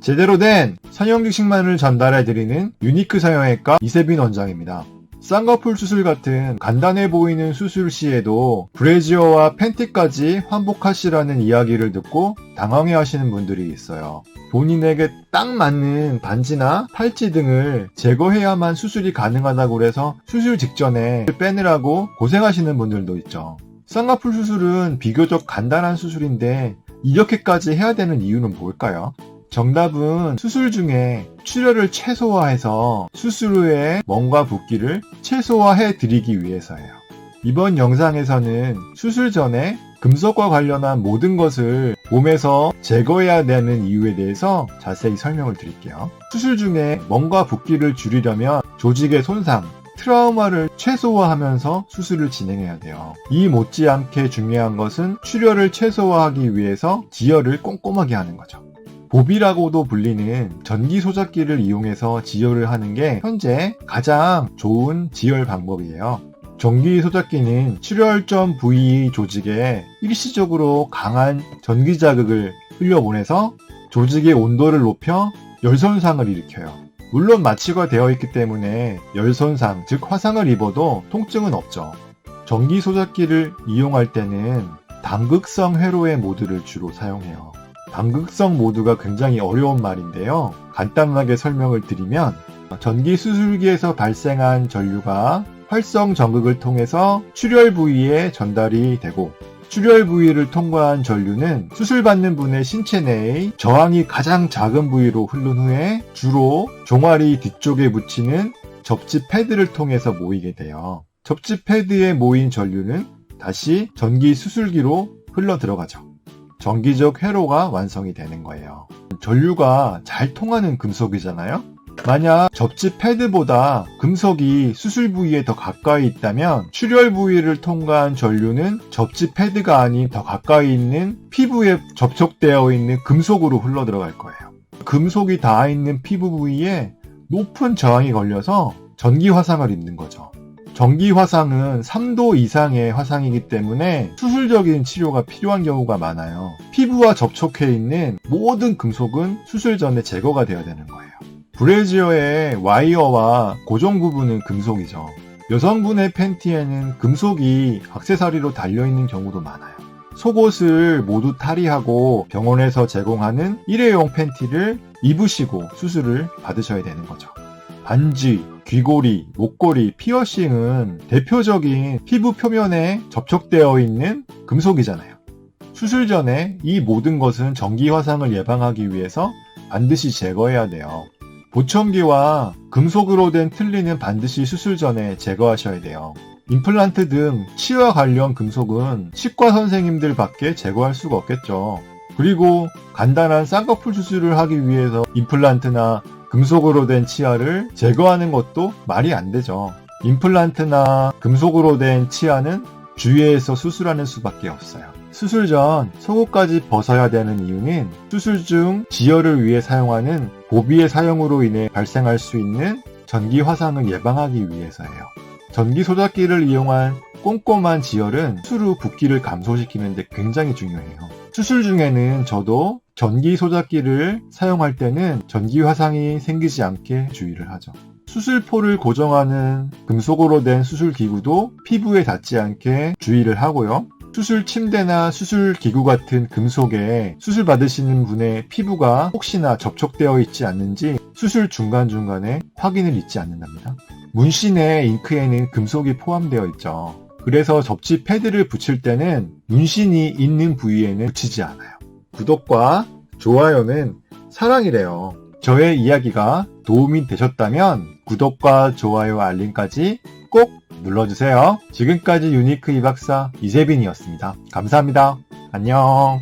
제대로 된 성형지식만을 전달해드리는 유니크 성형외과 이세빈 원장입니다. 쌍꺼풀 수술 같은 간단해 보이는 수술 시에도 브래지어와 팬티까지 환복하시라는 이야기를 듣고 당황해 하시는 분들이 있어요. 본인에게 딱 맞는 반지나 팔찌 등을 제거해야만 수술이 가능하다고 해서 수술 직전에 빼느라고 고생하시는 분들도 있죠. 쌍꺼풀 수술은 비교적 간단한 수술인데 이렇게까지 해야 되는 이유는 뭘까요? 정답은 수술 중에 출혈을 최소화해서 수술 후에 멍과 붓기를 최소화해 드리기 위해서예요. 이번 영상에서는 수술 전에 금속과 관련한 모든 것을 몸에서 제거해야 되는 이유에 대해서 자세히 설명을 드릴게요. 수술 중에 멍과 붓기를 줄이려면 조직의 손상, 트라우마를 최소화하면서 수술을 진행해야 돼요. 이 못지않게 중요한 것은 출혈을 최소화하기 위해서 지혈을 꼼꼼하게 하는 거죠. 보비라고도 불리는 전기소작기를 이용해서 지혈을 하는 게 현재 가장 좋은 지혈 방법이에요. 전기소작기는 출혈점 부위 조직에 일시적으로 강한 전기자극을 흘려보내서 조직의 온도를 높여 열손상을 일으켜요. 물론 마취가 되어 있기 때문에 열손상, 즉 화상을 입어도 통증은 없죠. 전기소작기를 이용할 때는 단극성 회로의 모드를 주로 사용해요. 단극성 모드가 굉장히 어려운 말인데요. 간단하게 설명을 드리면 전기 수술기에서 발생한 전류가 활성 전극을 통해서 출혈 부위에 전달이 되고 출혈 부위를 통과한 전류는 수술받는 분의 신체 내의 저항이 가장 작은 부위로 흐른 후에 주로 종아리 뒤쪽에 묻히는 접지 패드를 통해서 모이게 돼요. 접지 패드에 모인 전류는 다시 전기 수술기로 흘러 들어가죠. 전기적 회로가 완성이 되는 거예요. 전류가 잘 통하는 금속이잖아요? 만약 접지 패드보다 금속이 수술 부위에 더 가까이 있다면 출혈 부위를 통과한 전류는 접지 패드가 아닌 더 가까이 있는 피부에 접촉되어 있는 금속으로 흘러 들어갈 거예요. 금속이 닿아 있는 피부 부위에 높은 저항이 걸려서 전기 화상을 입는 거죠. 전기 화상은 3도 이상의 화상이기 때문에 수술적인 치료가 필요한 경우가 많아요. 피부와 접촉해 있는 모든 금속은 수술 전에 제거가 되어야 되는 거예요. 브래지어의 와이어와 고정 부분은 금속이죠. 여성분의 팬티에는 금속이 액세서리로 달려있는 경우도 많아요. 속옷을 모두 탈의하고 병원에서 제공하는 일회용 팬티를 입으시고 수술을 받으셔야 되는 거죠. 반지, 귀걸이, 목걸이, 피어싱은 대표적인 피부 표면에 접촉되어 있는 금속이잖아요. 수술 전에 이 모든 것은 전기 화상을 예방하기 위해서 반드시 제거해야 돼요. 보청기와 금속으로 된 틀니는 반드시 수술 전에 제거하셔야 돼요. 임플란트 등 치아 관련 금속은 치과 선생님들 밖에 제거할 수가 없겠죠. 그리고 간단한 쌍꺼풀 수술을 하기 위해서 임플란트나 금속으로 된 치아를 제거하는 것도 말이 안 되죠. 임플란트나 금속으로 된 치아는 주위에서 수술하는 수밖에 없어요. 수술 전 속옷까지 벗어야 되는 이유는 수술 중 지혈을 위해 사용하는 보비의 사용으로 인해 발생할 수 있는 전기 화상을 예방하기 위해서예요. 전기 소작기를 이용한 꼼꼼한 지혈은 수술 후 붓기를 감소시키는 데 굉장히 중요해요. 수술 중에는 저도 전기 소작기를 사용할 때는 전기 화상이 생기지 않게 주의를 하죠. 수술포를 고정하는 금속으로 된 수술 기구도 피부에 닿지 않게 주의를 하고요. 수술 침대나 수술 기구 같은 금속에 수술 받으시는 분의 피부가 혹시나 접촉되어 있지 않는지 수술 중간중간에 확인을 잊지 않는답니다. 문신의 잉크에는 금속이 포함되어 있죠. 그래서 접지 패드를 붙일 때는 문신이 있는 부위에는 붙이지 않아요. 구독과 좋아요는 사랑이래요. 저의 이야기가 도움이 되셨다면 구독과 좋아요 알림까지 꼭 눌러주세요. 지금까지 유니크 이박사 이세빈이었습니다. 감사합니다. 안녕.